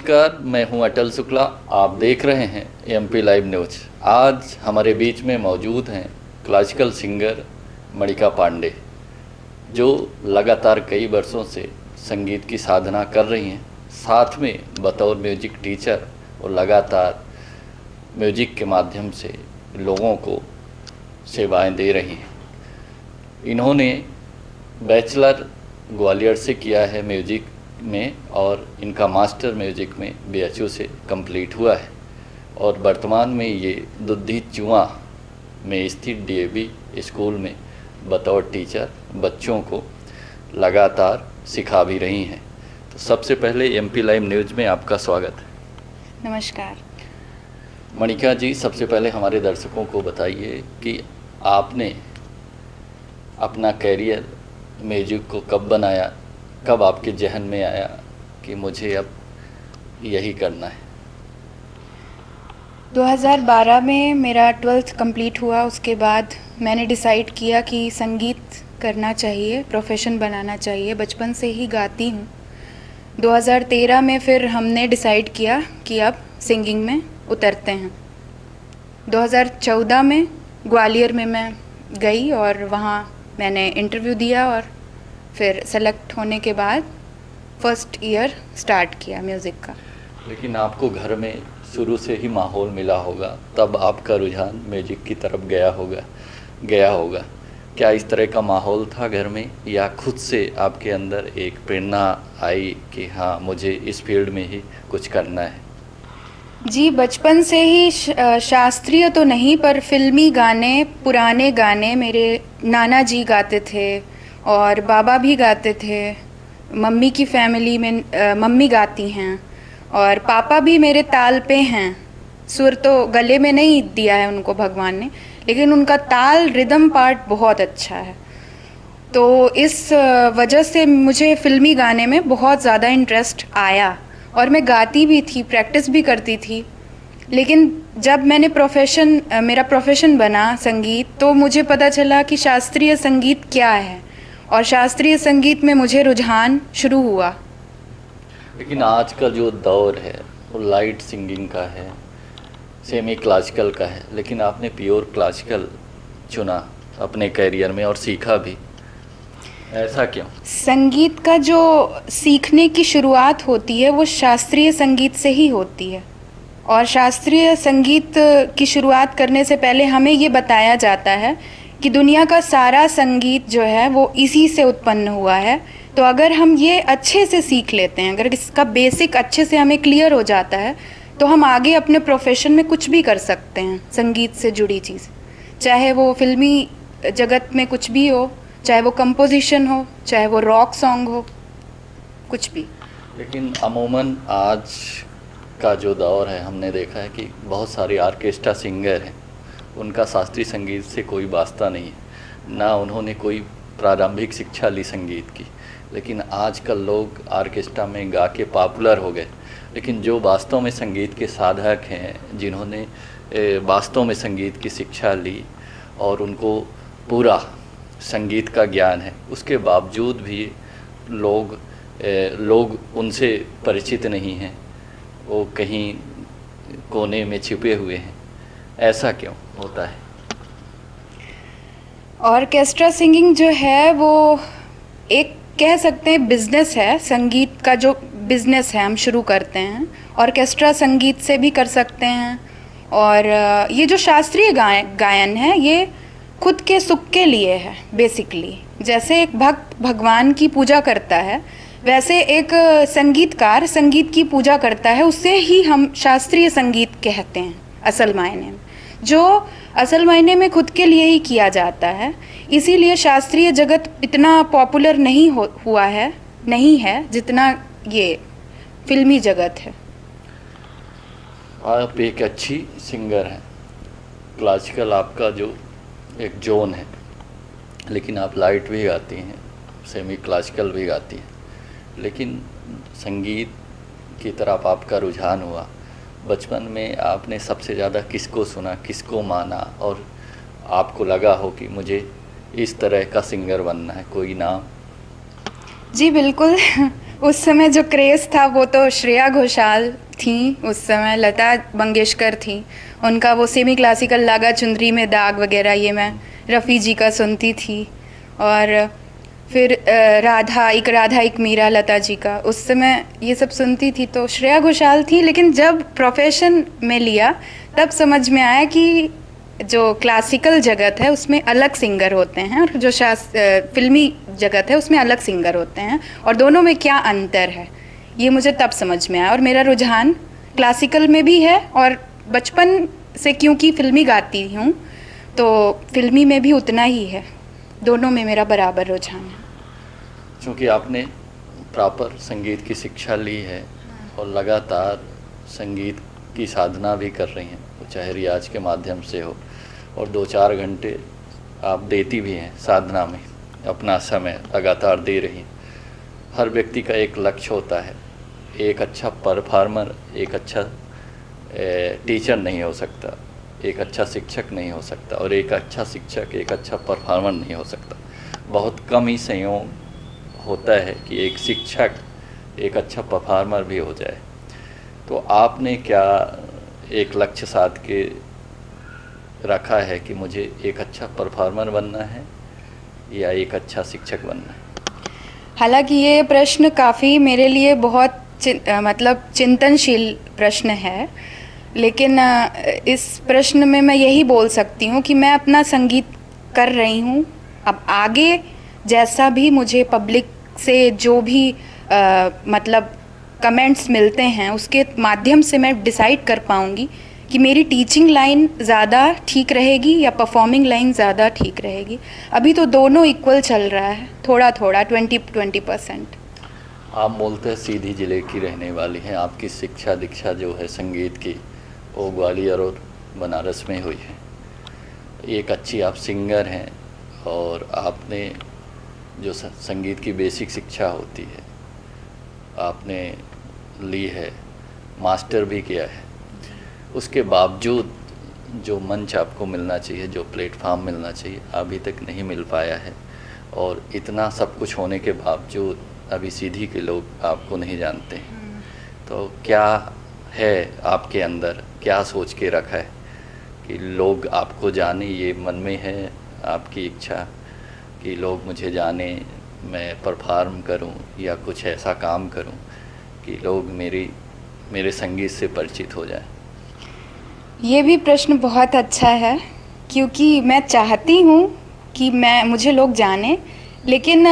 नमस्कार, मैं हूं अटल शुक्ला। आप देख रहे हैं एमपी लाइव न्यूज। आज हमारे बीच में मौजूद हैं क्लासिकल सिंगर मणिका पांडे, जो लगातार कई वर्षों से संगीत की साधना कर रही हैं। साथ में बतौर म्यूजिक टीचर और लगातार म्यूजिक के माध्यम से लोगों को सेवाएं दे रही हैं। इन्होंने बैचलर ग्वालियर से किया है म्यूजिक में, और इनका मास्टर म्यूजिक में बीएचयू से कंप्लीट हुआ है, और वर्तमान में ये दुद्धी चुआ में स्थित डीएवी स्कूल में बतौर टीचर बच्चों को लगातार सिखा भी रही हैं। तो सबसे पहले एमपी लाइव न्यूज़ में आपका स्वागत है। नमस्कार मणिका जी, सबसे पहले हमारे दर्शकों को बताइए कि आपने अपना कैरियर म्यूजिक को कब बनाया, कब आपके जहन में आया कि मुझे अब यही करना है? 2012 में मेरा 12th कंप्लीट हुआ। उसके बाद मैंने डिसाइड किया कि संगीत करना चाहिए, प्रोफेशन बनाना चाहिए। बचपन से ही गाती हूँ। 2013 में फिर हमने डिसाइड किया कि अब सिंगिंग में उतरते हैं। 2014 में ग्वालियर में मैं गई और वहाँ मैंने इंटरव्यू दिया, और फिर सेलेक्ट होने के बाद फर्स्ट ईयर स्टार्ट किया म्यूज़िक का। लेकिन आपको घर में शुरू से ही माहौल मिला होगा, तब आपका रुझान म्यूजिक की तरफ गया होगा। क्या इस तरह का माहौल था घर में, या खुद से आपके अंदर एक प्रेरणा आई कि हाँ, मुझे इस फील्ड में ही कुछ करना है? जी, बचपन से ही शास्त्रीय तो नहीं, पर फिल्मी गाने, पुराने गाने मेरे नाना जी गाते थे और बाबा भी गाते थे। मम्मी की फैमिली में मम्मी गाती हैं, और पापा भी मेरे ताल पे हैं। सुर तो गले में नहीं दिया है उनको भगवान ने, लेकिन उनका ताल, रिदम पार्ट बहुत अच्छा है। तो इस वजह से मुझे फिल्मी गाने में बहुत ज़्यादा इंटरेस्ट आया, और मैं गाती भी थी, प्रैक्टिस भी करती थी। लेकिन जब मैंने मेरा प्रोफेशन बना संगीत, तो मुझे पता चला कि शास्त्रीय संगीत क्या है, और शास्त्रीय संगीत में मुझे रुझान शुरू हुआ। लेकिन आज का जो दौर है वो लाइट सिंगिंग का है, सेमी क्लासिकल का है, लेकिन आपने प्योर क्लासिकल चुना अपने कैरियर में और सीखा भी। ऐसा क्यों? संगीत का जो सीखने की शुरुआत होती है वो शास्त्रीय संगीत से ही होती है, और शास्त्रीय संगीत की शुरुआत करने से पहले हमें ये बताया जाता है कि दुनिया का सारा संगीत जो है वो इसी से उत्पन्न हुआ है। तो अगर हम ये अच्छे से सीख लेते हैं, अगर इसका बेसिक अच्छे से हमें क्लियर हो जाता है, तो हम आगे अपने प्रोफेशन में कुछ भी कर सकते हैं संगीत से जुड़ी चीज़। चाहे वो फिल्मी जगत में कुछ भी हो, चाहे वो कंपोजिशन हो, चाहे वो रॉक सॉन्ग हो, कुछ भी। लेकिन अमूमन आज का जो दौर है, हमने देखा है कि बहुत सारे ऑर्केस्ट्रा सिंगर हैं, उनका शास्त्रीय संगीत से कोई वास्ता नहीं है, ना उन्होंने कोई प्रारंभिक शिक्षा ली संगीत की। लेकिन आजकल लोग ऑर्केस्ट्रा में गा के पॉपुलर हो गए, लेकिन जो वास्तव में संगीत के साधक हैं, जिन्होंने वास्तव में संगीत की शिक्षा ली और उनको पूरा संगीत का ज्ञान है, उसके बावजूद भी लोग उनसे परिचित नहीं हैं, वो कहीं कोने में छिपे हुए हैं। ऐसा क्यों होता है? ऑर्केस्ट्रा सिंगिंग जो है वो एक कह सकते हैं बिजनेस है। संगीत का जो बिजनेस है हम शुरू करते हैं, ऑर्केस्ट्रा संगीत से भी कर सकते हैं। और ये जो शास्त्रीय गायन है, ये खुद के सुख के लिए है बेसिकली। जैसे एक भक्त भगवान की पूजा करता है, वैसे एक संगीतकार संगीत की पूजा करता है। उससे ही हम शास्त्रीय संगीत कहते हैं असल मायने में, जो असल मायने में खुद के लिए ही किया जाता है। इसीलिए शास्त्रीय जगत इतना पॉपुलर नहीं है जितना ये फिल्मी जगत है। आप एक अच्छी सिंगर हैं, क्लासिकल आपका जो एक जोन है, लेकिन आप लाइट भी गाती हैं, सेमी क्लासिकल भी गाती हैं। लेकिन संगीत की तरफ आपका रुझान हुआ, बचपन में आपने सबसे ज़्यादा किसको सुना, किसको माना, और आपको लगा हो कि मुझे इस तरह का सिंगर बनना है? कोई नाम? जी बिल्कुल। उस समय जो क्रेज़ था वो तो श्रेया घोषाल थी, उस समय लता मंगेशकर थी, उनका वो सेमी क्लासिकल लागा चुंदरी में दाग वगैरह ये मैं रफ़ी जी का सुनती थी। और फिर राधा एक मीरा लता जी का, उस समय ये सब सुनती थी। तो श्रेया घोषाल थी, लेकिन जब प्रोफेशन में लिया तब समझ में आया कि जो क्लासिकल जगत है उसमें अलग सिंगर होते हैं और जो फिल्मी जगत है उसमें अलग सिंगर होते हैं, और दोनों में क्या अंतर है ये मुझे तब समझ में आया। और मेरा रुझान क्लासिकल में भी है, और बचपन से क्योंकि फिल्मी गाती हूँ तो फिल्मी में भी उतना ही है, दोनों में मेरा बराबर रुझान है। क्योंकि आपने प्रॉपर संगीत की शिक्षा ली है और लगातार संगीत की साधना भी कर रही हैं, वो चाहे रियाज के माध्यम से हो, और 2-4 घंटे आप देती भी हैं साधना में, अपना समय लगातार दे रही हैं। हर व्यक्ति का एक लक्ष्य होता है, एक अच्छा परफॉर्मर एक अच्छा टीचर नहीं हो सकता, एक अच्छा शिक्षक नहीं हो सकता, और एक अच्छा शिक्षक एक अच्छा परफॉर्मर नहीं हो सकता। बहुत कम ही संयोग होता है कि एक शिक्षक एक अच्छा परफॉर्मर भी हो जाए। तो आपने क्या एक लक्ष्य साध के रखा है कि मुझे एक अच्छा परफॉर्मर बनना है या एक अच्छा शिक्षक बनना है? हालांकि ये प्रश्न काफ़ी मेरे लिए बहुत मतलब चिंतनशील प्रश्न है, लेकिन इस प्रश्न में मैं यही बोल सकती हूँ कि मैं अपना संगीत कर रही हूँ। अब आगे जैसा भी मुझे पब्लिक से जो भी मतलब कमेंट्स मिलते हैं उसके माध्यम से मैं डिसाइड कर पाऊँगी कि मेरी टीचिंग लाइन ज़्यादा ठीक रहेगी या परफॉर्मिंग लाइन ज़्यादा ठीक रहेगी। अभी तो दोनों इक्वल चल रहा है, थोड़ा थोड़ा 20% आप बोलते हैं सीधी ज़िले की रहने वाली हैं, आपकी शिक्षा दीक्षा जो है संगीत की वो ग्वालियर और बनारस में हुई है। एक अच्छी आप सिंगर हैं और आपने जो संगीत की बेसिक शिक्षा होती है आपने ली है, मास्टर भी किया है। उसके बावजूद जो मंच आपको मिलना चाहिए, जो प्लेटफॉर्म मिलना चाहिए, अभी तक नहीं मिल पाया है। और इतना सब कुछ होने के बावजूद अभी सीधी के लोग आपको नहीं जानते हैं। तो क्या है आपके अंदर, क्या सोच के रखा है कि लोग आपको जाने, ये मन में है आपकी इच्छा कि लोग मुझे जाने, मैं परफॉर्म करूं या कुछ ऐसा काम करूं कि लोग मेरे संगीत से परिचित हो जाएं? ये भी प्रश्न बहुत अच्छा है, क्योंकि मैं चाहती हूँ कि मुझे लोग जाने, लेकिन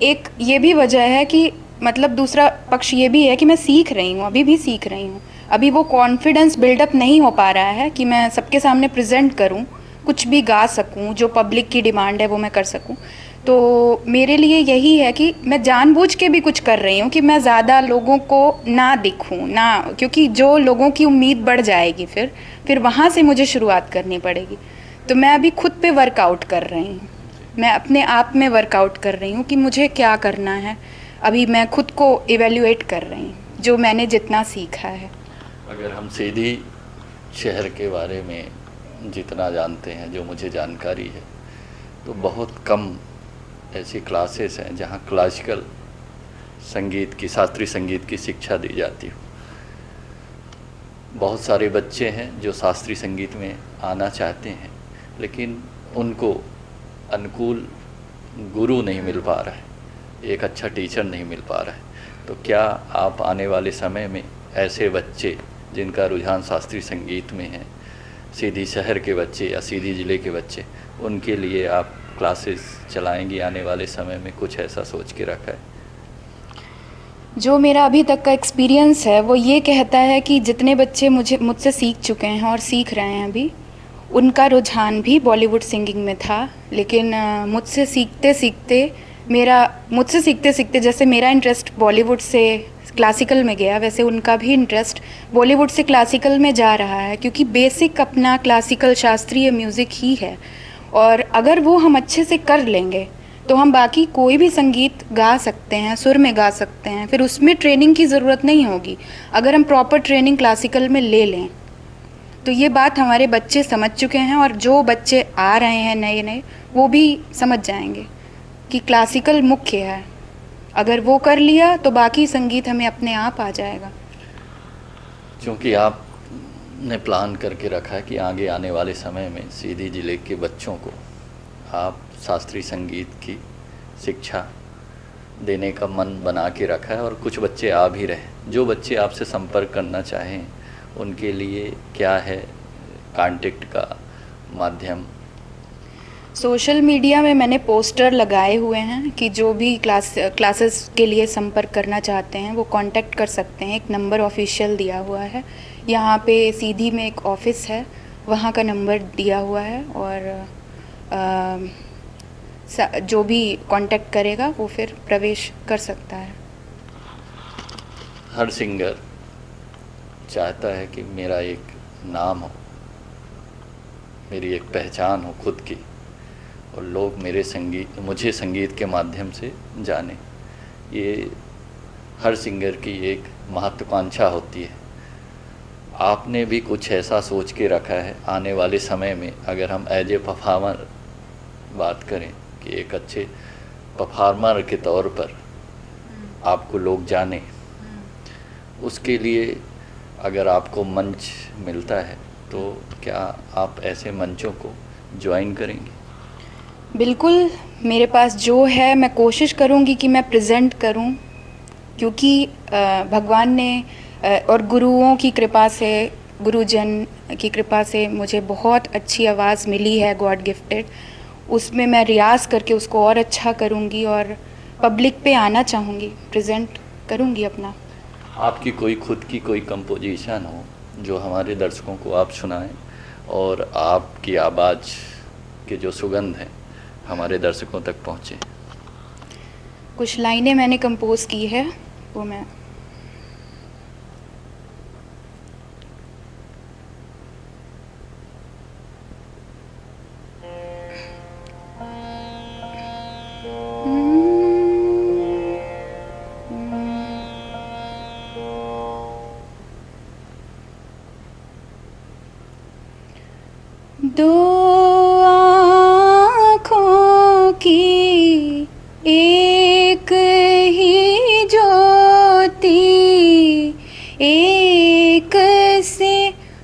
एक ये भी वजह है कि मतलब दूसरा पक्ष ये भी है कि मैं सीख रही हूँ, अभी भी सीख रही हूँ। अभी वो कॉन्फिडेंस बिल्डअप नहीं हो पा रहा है कि मैं सबके सामने प्रेजेंट करूँ, कुछ भी गा सकूँ, जो पब्लिक की डिमांड है वो मैं कर सकूँ। तो मेरे लिए यही है कि मैं जानबूझ के भी कुछ कर रही हूँ कि मैं ज़्यादा लोगों को ना दिखूँ ना, क्योंकि जो लोगों की उम्मीद बढ़ जाएगी फिर वहाँ से मुझे शुरुआत करनी पड़ेगी। तो मैं अभी खुद पे वर्कआउट कर रही हूँ, मैं अपने आप में वर्कआउट कर रही हूँ कि मुझे क्या करना है। अभी मैं खुद को इवेल्युएट कर रही हूँ, जो मैंने जितना सीखा है। अगर हम सीधी शहर के बारे में जितना जानते हैं, जो मुझे जानकारी है, तो बहुत कम ऐसी क्लासेस हैं जहाँ क्लासिकल संगीत की, शास्त्रीय संगीत की शिक्षा दी जाती हो। बहुत सारे बच्चे हैं जो शास्त्रीय संगीत में आना चाहते हैं, लेकिन उनको अनुकूल गुरु नहीं मिल पा रहा है, एक अच्छा टीचर नहीं मिल पा रहा है। तो क्या आप आने वाले समय में ऐसे बच्चे जिनका रुझान शास्त्रीय संगीत में है, सीधी शहर के बच्चे या सीधी ज़िले के बच्चे, उनके लिए आप क्लासेस चलाएंगी आने वाले समय में? कुछ ऐसा सोच के रखा है? जो मेरा अभी तक का एक्सपीरियंस है वो ये कहता है कि जितने बच्चे मुझसे सीख चुके हैं और सीख रहे हैं अभी, उनका रुझान भी बॉलीवुड सिंगिंग में था। लेकिन मुझसे सीखते सीखते जैसे मेरा इंटरेस्ट बॉलीवुड से क्लासिकल में गया, वैसे उनका भी इंटरेस्ट बॉलीवुड से क्लासिकल में जा रहा है, क्योंकि बेसिक अपना क्लासिकल शास्त्रीय म्यूज़िक ही है। और अगर वो हम अच्छे से कर लेंगे तो हम बाकी कोई भी संगीत गा सकते हैं, सुर में गा सकते हैं, फिर उसमें ट्रेनिंग की ज़रूरत नहीं होगी अगर हम प्रॉपर ट्रेनिंग क्लासिकल में ले लें। तो ये बात हमारे बच्चे समझ चुके हैं, और जो बच्चे आ रहे हैं नए नए वो भी समझ जाएंगे कि क्लासिकल मुख्य है, अगर वो कर लिया तो बाकी संगीत हमें अपने आप आ जाएगा। क्योंकि आपने प्लान करके रखा है कि आगे आने वाले समय में सीधी जिले के बच्चों को आप शास्त्रीय संगीत की शिक्षा देने का मन बना के रखा है, और कुछ बच्चे आ भी रहे। जो बच्चे आपसे संपर्क करना चाहें उनके लिए क्या है कांटेक्ट का माध्यम? सोशल मीडिया में मैंने पोस्टर लगाए हुए हैं कि जो भी क्लासेस के लिए संपर्क करना चाहते हैं वो कांटेक्ट कर सकते हैं। एक नंबर ऑफिशियल दिया हुआ है, यहाँ पे सीधी में एक ऑफिस है, वहाँ का नंबर दिया हुआ है, और जो भी कांटेक्ट करेगा वो फिर प्रवेश कर सकता है। हर सिंगर चाहता है कि मेरा एक नाम हो, मेरी एक पहचान हो खुद की, और लोग मुझे संगीत के माध्यम से जाने। ये हर सिंगर की एक महत्वाकांक्षा होती है। आपने भी कुछ ऐसा सोच के रखा है आने वाले समय में, अगर हम एज ए परफॉर्मर बात करें कि एक अच्छे परफॉर्मर के तौर पर आपको लोग जाने, उसके लिए अगर आपको मंच मिलता है तो क्या आप ऐसे मंचों को ज्वाइन करेंगे? बिल्कुल, मेरे पास जो है मैं कोशिश करूँगी कि मैं प्रेजेंट करूँ, क्योंकि भगवान ने और गुरुओं की कृपा से, गुरुजन की कृपा से मुझे बहुत अच्छी आवाज़ मिली है, गॉड गिफ्टेड। उसमें मैं रियाज़ करके उसको और अच्छा करूँगी और पब्लिक पे आना चाहूँगी, प्रेजेंट करूँगी अपना। आपकी कोई खुद की कोई कंपोजिशन हो जो हमारे दर्शकों को आप सुनाएं, और आपकी आवाज़ के जो सुगंध है हमारे दर्शकों तक पहुँचे? कुछ लाइनें मैंने कंपोज की है, वो मैं दो आँखों की एक ही ज्योति, एक से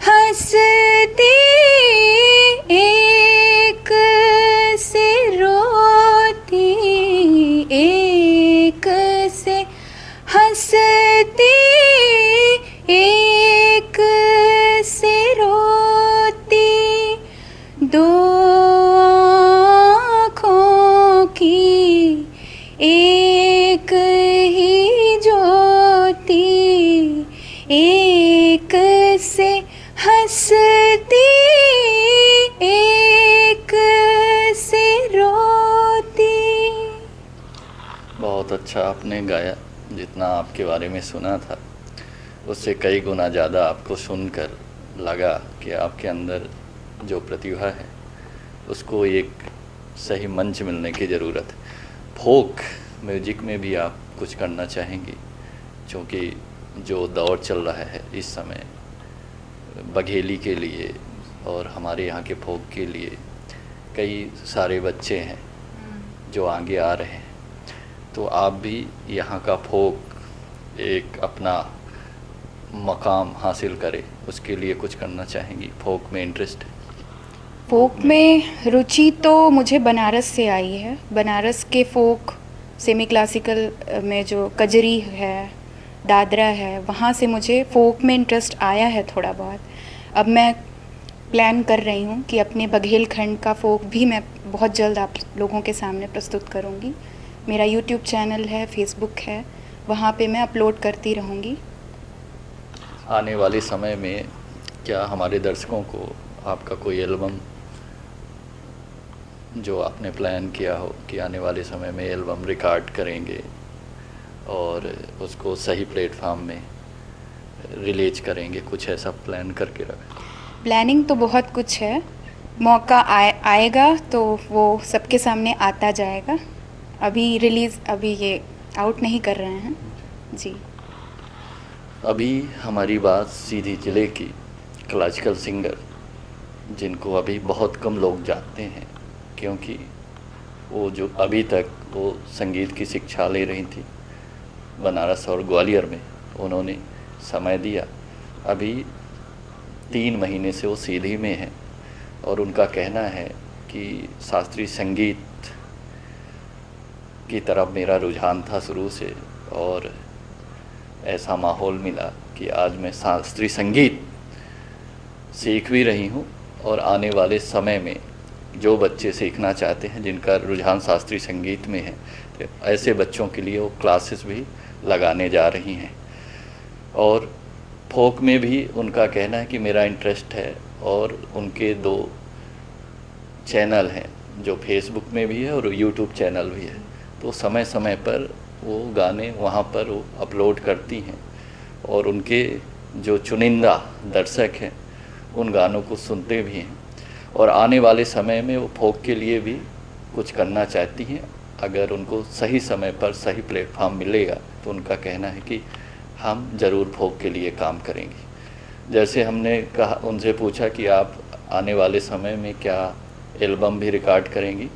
हंसती एक से रोती, एक से हंसती एक से रोती, दो आँखों की एक ही ज्योति, एक से हंसती एक से रोती। बहुत अच्छा आपने गाया। जितना आपके बारे में सुना था उससे कई गुना ज़्यादा आपको सुनकर लगा कि आपके अंदर जो प्रतिभा है उसको एक सही मंच मिलने की ज़रूरत है। फोक म्यूजिक में भी आप कुछ करना चाहेंगी, क्योंकि जो दौर चल रहा है इस समय बघेली के लिए और हमारे यहाँ के फोक के लिए कई सारे बच्चे हैं जो आगे आ रहे हैं, तो आप भी यहाँ का फोक एक अपना मकाम हासिल करें, उसके लिए कुछ करना चाहेंगी? फोक में इंटरेस्ट है? फोक में रुचि तो मुझे बनारस से आई है। बनारस के फोक सेमी क्लासिकल में जो कजरी है, दादरा है, वहाँ से मुझे फोक में इंटरेस्ट आया है थोड़ा बहुत। अब मैं प्लान कर रही हूँ कि अपने बघेलखंड का फोक भी मैं बहुत जल्द आप लोगों के सामने प्रस्तुत करूँगी। मेरा यूट्यूब चैनल है, फेसबुक है, वहाँ पे मैं अपलोड करती रहूँगी। आने वाले समय में क्या हमारे दर्शकों को आपका कोई एल्बम जो आपने प्लान किया हो कि आने वाले समय में एल्बम रिकॉर्ड करेंगे और उसको सही प्लेटफॉर्म में रिलीज करेंगे, कुछ ऐसा प्लान करके रखें? प्लानिंग तो बहुत कुछ है, मौका आएगा तो वो सबके सामने आता जाएगा। अभी रिलीज़ अभी ये आउट नहीं कर रहे हैं जी। अभी हमारी बात सीधी जिले की क्लासिकल सिंगर, जिनको अभी बहुत कम लोग जानते हैं, क्योंकि वो जो अभी तक वो संगीत की शिक्षा ले रही थी बनारस और ग्वालियर में उन्होंने समय दिया। अभी 3 महीने से वो सीधी में हैं और उनका कहना है कि शास्त्रीय संगीत की तरफ मेरा रुझान था शुरू से और ऐसा माहौल मिला कि आज मैं शास्त्रीय संगीत सीख भी रही हूँ और आने वाले समय में जो बच्चे सीखना चाहते हैं, जिनका रुझान शास्त्रीय संगीत में है, तो ऐसे बच्चों के लिए वो क्लासेस भी लगाने जा रही हैं। और फोक में भी उनका कहना है कि मेरा इंटरेस्ट है और उनके 2 चैनल हैं जो फेसबुक में भी है और यूट्यूब चैनल भी है, तो समय समय पर वो गाने वहाँ पर वो अपलोड करती हैं और उनके जो चुनिंदा दर्शक हैं उन गानों को सुनते भी हैं और आने वाले समय में वो फोक के लिए भी कुछ करना चाहती हैं। अगर उनको सही समय पर सही प्लेटफॉर्म मिलेगा तो उनका कहना है कि हम ज़रूर फोक के लिए काम करेंगे। जैसे हमने कहा, उनसे पूछा कि आप आने वाले समय में क्या एल्बम भी रिकॉर्ड करेंगी,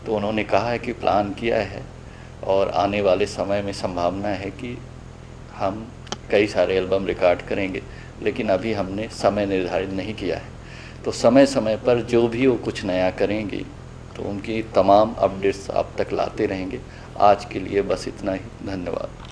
तो उन्होंने कहा है कि प्लान किया है और आने वाले समय में संभावना है कि हम कई सारे एल्बम रिकॉर्ड करेंगे, लेकिन अभी हमने समय निर्धारित नहीं किया है। तो समय समय पर जो भी वो कुछ नया करेंगी तो उनकी तमाम अपडेट्स आप तक लाते रहेंगे। आज के लिए बस इतना ही। धन्यवाद।